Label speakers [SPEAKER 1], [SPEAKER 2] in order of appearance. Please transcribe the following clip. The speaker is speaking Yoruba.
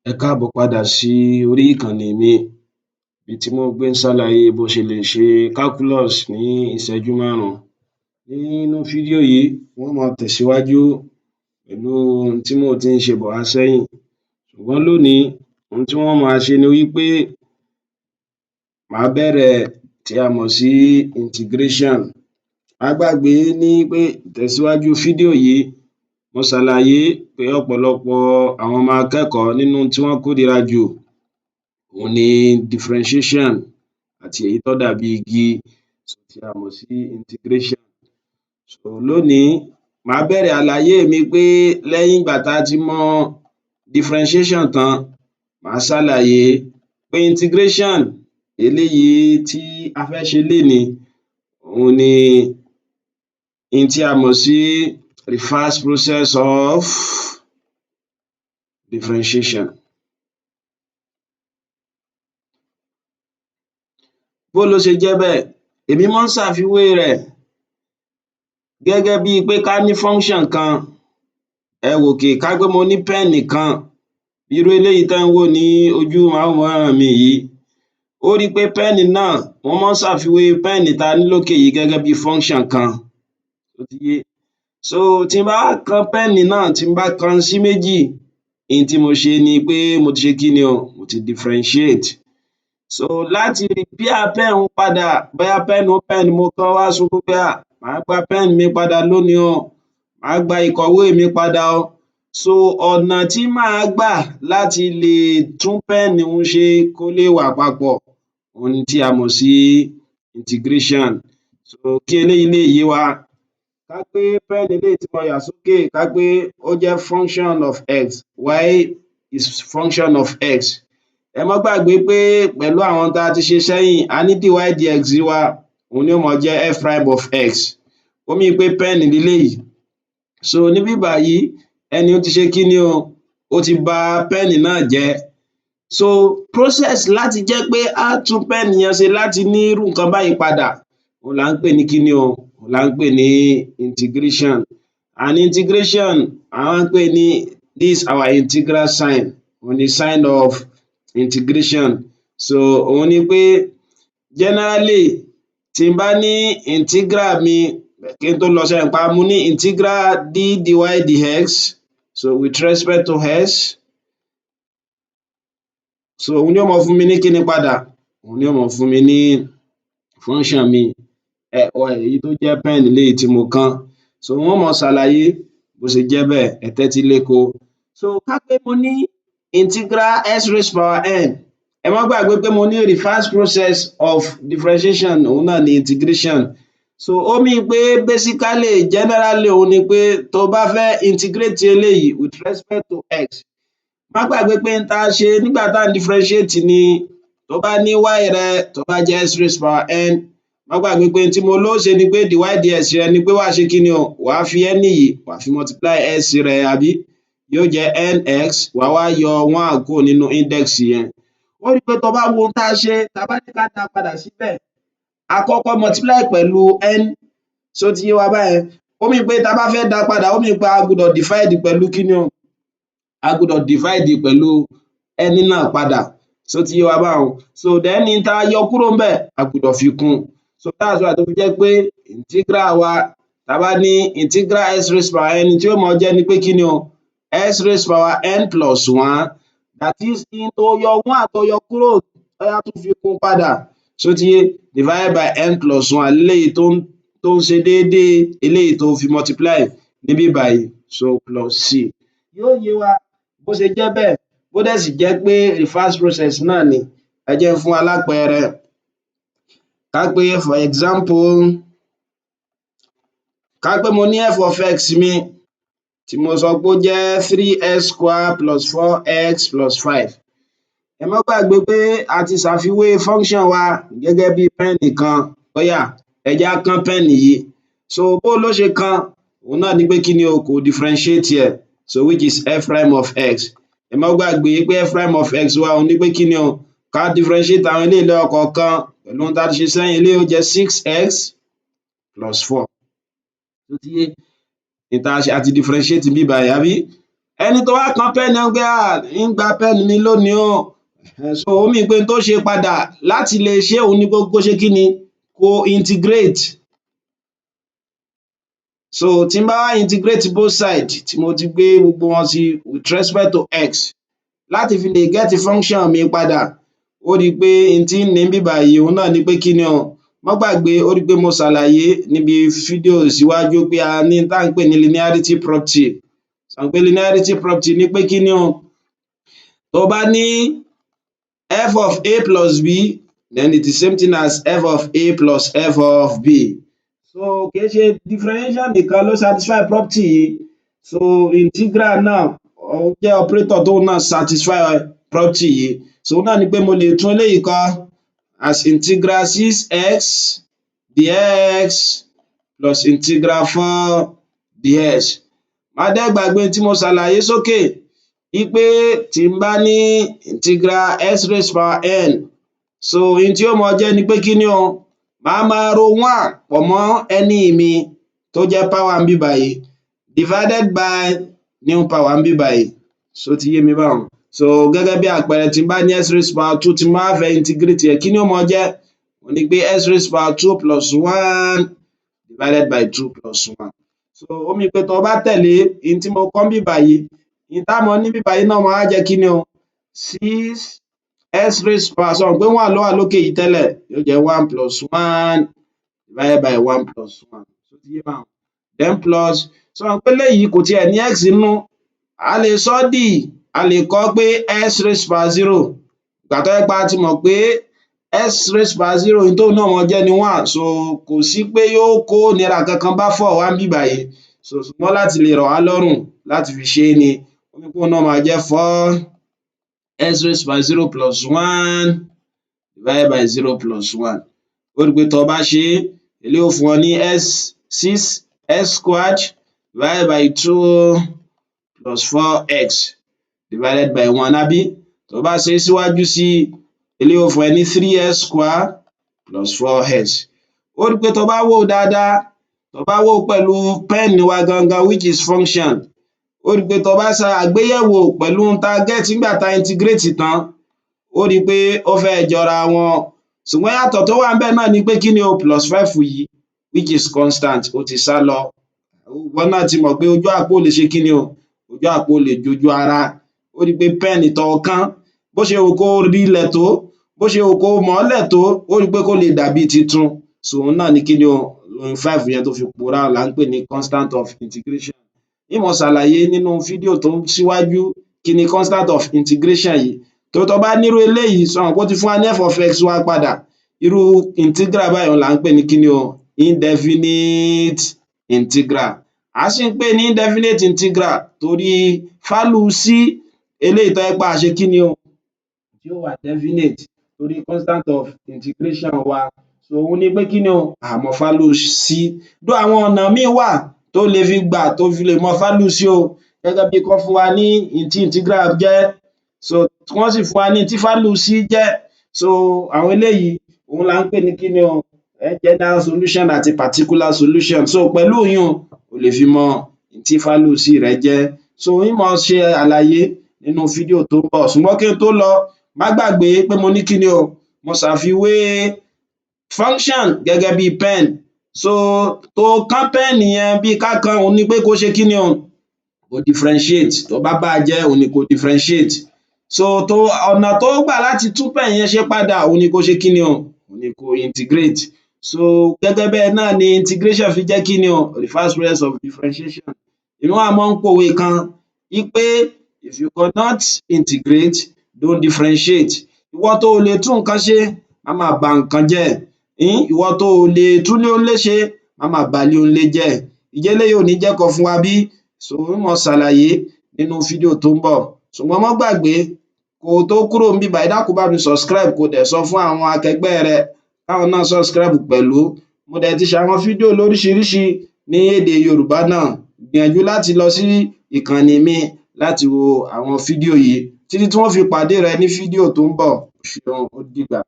[SPEAKER 1] Ẹ káàbọ̀ padà sí orí ìkànnì mi ibi tí mo gbé ń ṣàlàyé bó ṣe lè ṣe calculus ní ìṣẹ́jú 5. Nínú fídíò yìí n ó máa tẹ̀síwájú pẹ̀lú ohun tí mo ti ń ṣe bọ̀ wá sẹ́yìn, ṣùgbọ́n lónìí ohun tí wọ́n máa ṣe ni wípé màá bẹ̀rẹ̀ tí a mọ̀ sí integration. Má gbàgbé ní pé ìtẹ̀síwájú fídíò yìí mo ṣàlàyé pé ọ̀pọ̀lọpọ̀ àwọn ọmọ akẹ́kọ̀ọ́ nínú tí wọ́n kórìíra jù òhun ni differentiation àti èyí tó dàbí igi tí a mọ̀ sí integration. Lónìí màá bẹ̀rẹ̀ àlàyé mi pé lẹ́yìn ìgbà tá a ti mọ differentiation tán, màá ṣàlàyé pé integration eléyìí tí a fẹ́ ṣe lénìí òhun ni ohun tí a mọ̀ sí reverse process of differentiation. Bó ló ṣe jẹ́ bẹ́ẹ̀? Èmi máa ń ṣàfiwé rẹ̀ gẹ́gẹ́ bíi pé ká ní function kan, ẹ wòkè ká pé mo ní pen kan, irú eléyìí tẹ́ ń wò ní ojú àwòrán mi yìí, ó rí pé pen náà mo máa ń ṣàfiwé pen tá a ní lókè yìí gẹ́gẹ́ bí function kan. Ó ti yé? Tí n bá kan pen náà, tí n bá kan sí méjì, ohun tí mo ṣe ni pé mo ti ṣe kí ni o? Mo ti differentiate. Láti repair pen padà, bóyá pen mo kán wá ṣubú pé màá gba pen mi padà lónìí o, màá gba ìkọ̀wé mi padà o. Ọ̀nà tí màá gbà láti lè tún pen un ṣe kó lè wà papọ̀ ohun tí a mọ̀ sí integration. Kí eléyìí lè yé wa, ká pé pen eléyìí tí mo yà sókè ká pé ó jẹ́ function of x, y is function of x. Ẹ má gbàgbé pé pẹ̀lú àwọn tá a ti ṣe sẹ́yìn, a ní dy dx wa òhun ni ó máa jẹ́ f prime of x. Ó mean pé pen leléyìí. Níbí báyìí ẹni ó ti ṣe kí ni o? Ó ti ba pen náà jẹ́. Process láti jẹ́ pé á tún pen yẹn ṣe láti ní irú nǹkan báyìí padà, òhun là ń pè ní kí ni o? Òhun là ń pè ní integration. And integration à ń pè ní this our integral sign, òhun ni sign of integration. Òhun ni pé generally tí n bá ní integral mi, kí n tó lọ ṣe mọ̀ pé mo ní integral d dy dx with respect to x, òhun ni ó máa fún mi ní kí ni padà? Òhun ni ó máa fún mi ní function mi èyí tó jẹ́ pen eléyìí tí mo kán. N ó máa ṣàlàyé bó ṣe jẹ́ bẹ́ẹ̀, ẹ tẹ́tí léko. Ká pé mo ní integral x raised power n, ẹ má gbàgbé pé mo ní reverse process of differentiation òhun náà ni integration. Ó mean pé basically generally òhun ni pé tó bá fẹ́ integrate eléyìí with respect to x, má gbàgbé pé ohun tá a ṣe nígbà tá à ń differentiate ni tó bá ní y rẹ tó bá jẹ́ x raised power n, má gbàgbé pé ohun tí mo ló ṣe ni pé dy dx rẹ ni pé wàá ṣe kí ni o? Wàá fi n yìí wàá fi multiply x rẹ, àbí? Yóò jẹ́ nx, wàá wá yọ 1 kúrò nínú index yẹn. Ó rí pé tó bá wo ohun tá a ṣe, tá a bá ní ká dá a padà síbẹ̀, a kọ́kọ́ multiply pẹ̀lú n, ṣó ti yé wa báyẹn? Ó mean pé tá a bá fẹ́ dá a padà, ó mean pé a gbọ́dọ̀ divide pẹ̀lú kí ni o? A gbọ́dọ̀ divide pẹ̀lú n náà padà, ṣó ti yé wa báhun? Then ohun tá a yọ kúrò ńbẹ̀ a gbọ́dọ̀ fi kún un. That's why tó fi jẹ́ pé integral wa, tá a bá ní integral x raised power n, tí ó máa jẹ́ ni pé kí ni o? X raised power n plus 1, that is ohun tó yọ 1 tó yọ kúrò ó yá tún fi kún un padà, ṣó ti yé? Divided by n plus 1 eléyìí tó ń ṣe déédéé eléyìí tó fi multiply níbí báyìí, plus c. Yóò yé wa bó ṣe jẹ́ bẹ́ẹ̀, bó dẹ̀ sì jẹ́ pé reverse process náà ni. Ẹ jẹ́ n fún wa lápẹẹrẹ. Ká pé for example, ká pé mo ní f of x mi tí mo sọ pé ó jẹ́ 3x square plus 4x plus 5. Ẹ má gbàgbé pé a ti ṣàfiwé function wa gẹ́gẹ́ bí pen kan. Ó yá ẹ jẹ́ á kán pen yìí. Bó ló ṣe kán? Òhun náà ni pé kí ni o? Kò differentiate ẹ̀, which is f prime of x. Ẹ má gbàgbé pé f prime of x wa òhun ni pé kí ni o? Ká differentiate àwọn eléyìí lẹ́yọkọ̀ọ̀kan pẹ̀lú ohun tá a ti ṣe sẹ́yìn, eléyìí ó jẹ́ 6x plus 4. Ṣó ti yé? Ohun tá a ṣe, a ti differentiate níbí báyìí, àbí? ẹni tó wá kan pẹ́ẹ̀nì ẹ̀ ń gbé ń gba pẹ́ẹ̀nì mi lónìí o so ó mì pé tó ṣe padà láti lè ṣe òun ní kó ṣe kí ni kó integrate. So tí n bá wá integrate both sides tí mo ti gbé gbogbo wọn sí with respect to x láti fi lè get function mi padà, ó rí i pé n tí ń ní bíbà yìí òun náà ni pé kí ni o, má gbàgbé ó rí i pé mo ṣàlàyé níbi fídíò síwájú pé a ní tá à ń pè ní linearity property. Sọ pé linearity property ni pé kí ni o, tó bá ní f of a plus b then it is same thing as f of a plus f of b. So kì í ṣe differentiation nìkan ló satisfy property yìí, so integral náà ó jẹ́ operator tóun náà satisfy property yìí. So náà ni pé mo lè tún eléyìí kọ as integral 6x dx plus integral 4 dx. Má dẹ̀ gbàgbé tí mo ṣàlàyé sókè wípé tí n bá ní integral x raised power n, so ohun tí ó mọ jẹ́ ni pé kí ni o, màá máa ro 1 pọ̀ mọ́ ẹni mi tó jẹ́ power ń bí báyìí divided by new power ń bí báyìí. So ti yé mi báwọn. So gẹ́gẹ́ bí àpẹẹrẹ tí n bá ní x raised power 2 tí n bá fẹ́ integrate ẹ̀, kí ni ó mọ jẹ́? Ó ní pé x raised power 2 plus 1 divided by 2 plus 1. So ó mì pé tó bá tẹ̀lé ohun tí mo kọ́ ń bí báyìí, ohun tá mọ ní bí báyìí náà máa jẹ́ kí ni o, 6x raised power, sọ pé 1 ló wà lókè yìí tẹ́lẹ̀, yóò jẹ́ 1 plus 1 divided by 1 plus 1. So ti yé báwọn. Then plus, sọ pé léyìí kò tiẹ̀ ní x nínú, a lè sọ dì, a lè kọ pé x raised power 0. Ìgbà tó jẹ́ pé a ti mọ̀ pé x raised power 0 ohun tóun náà mọ jẹ́ ni 1, so kò sí pé yóò kó ìnira kankan bá 4 wá ń bí báyìí. So ṣùgbọ́n láti lè rọ̀ wá lọ́rùn láti fi ṣe é ni, ó ní pé òun náà máa jẹ́ 4x raised power 0 plus 1 divided by 0 plus 1. Ó rí i pé tó bá ṣe é, eléyìí ó fún ọ ní 6x squared divided by 2 plus 4x divided by 1 àbí? Tó bá ṣe é síwájú sí i, eléyìí ó fún ẹ ní 3x squared plus 4x. Ó rí i pé tó bá wò ó dáadáa, tó bá wò ó pẹ̀lú pẹ́ẹ̀nì wa gangan which is function, ó rí i pé tó bá ṣe àgbéyẹ̀wò pẹ̀lú ohun tá a get nígbà tá a integrate tán, ó rí i pé ó fẹ́ jọra wọn. Ṣùgbọ́n yàtọ̀ tó wà ńbẹ̀ náà ni pé kí ni o, plus 5 yìí which is constant ó ti sá lọ. Ìwọ náà ti mọ̀ pé ojú àpò lè ṣe kí ni o, ojú àpò lè jojú ara. Ó rí i pé pẹ́ẹ̀nì tó kán, bó ṣe wù kó rilẹ̀ tó, bó ṣe wù kó mọ̀ọ́lẹ̀ tó, ó rí i pé kó lè dàbí titun. So òun náà ni kí ni o, 5 yẹn tó fi pòórá là ń pè ní constant of integration. Ń mọ̀ ṣàlàyé nínú fídíò tó síwájú kí ni constant of integration yìí. Tó bá nírú eléyìí, sọ mọ̀ pé ó ti fún wa ní f of x wá padà. Irú integral báyìí là ń pè ní kí ni o, indefinite integral. A sì ń pè ní indefinite integral torí value c eléyìí tó jẹ́ pé a ṣe kí ni o, tí ó wà definite torí constant of integration wa. So òun ni pé kí ni o, a mọ value c. Though àwọn ọ̀nà míì wà tó lè fi gbà tó fi lè mọ value c o, gẹ́gẹ́ bí kán fún wa ní ohun tí integral jẹ́, so wọ́n sì fún wa ní ohun tí value c jẹ́. So àwọn eléyìí òun là ń pè ní kí ni o, general solution àti particular solution. So pẹ̀lú ìyun o lè fi mọ ohun tí value c rẹ jẹ́. So ń mọ ṣe àlàyé nínú fídíò tó ń bọ̀. Ṣùgbọ́n kí n tó lọ, má gbàgbé pé mo ní kí ni o, mo ṣàfiwé function gẹ́gẹ́ bí pen. So tó kán pẹ́ẹ̀nì yẹn bí ká kan òun ni pé kó ṣe kí ni o, kó differentiate. Tó bá bà á jẹ́ òun ni kó differentiate. So ọ̀nà tó gbà láti tún pẹ́ẹ̀nì yẹn ṣe padà òun ni kó ṣe kí ni o, òun ni kó integrate. So gẹ́gẹ́ bẹ́ẹ̀ náà ni integration fi jẹ́ kí ni o, reverse process of differentiation. Èmi wá máa ń pòwe kan wípé if you cannot integrate, don't differentiate. Ìwọ tó o lè tún nǹkan ṣe, má máa ba nǹkan jẹ́. Ìwọ tó o lè tún ilé onílé ṣe, má máa ba ilé onílé jẹ́. Ǹjẹ́ eléyìí ò ní jẹ́kọ̀ fún wa bí? So ń mọ ṣàlàyé nínú fídíò tó ń bọ̀. Ṣùgbọ́n má gbàgbé, kó o tó kúrò ńbí báyìí, dákun bá mi subscribe kó o dẹ̀ sọ fún àwọn akẹgbẹ́ rẹ káwọn náà subscribe pẹ̀lú. Mo dẹ̀ ti ṣàwọn fídíò lóríṣiríṣi ní èdè Yorùbá náà. Gbìyànjú láti lọ sí ìkànnì mi láti wo àwọn fídíò yìí títí tí wọ́n fi pàdé rẹ ní fídíò tó ń bọ̀. O ṣeun, ó dìgbà.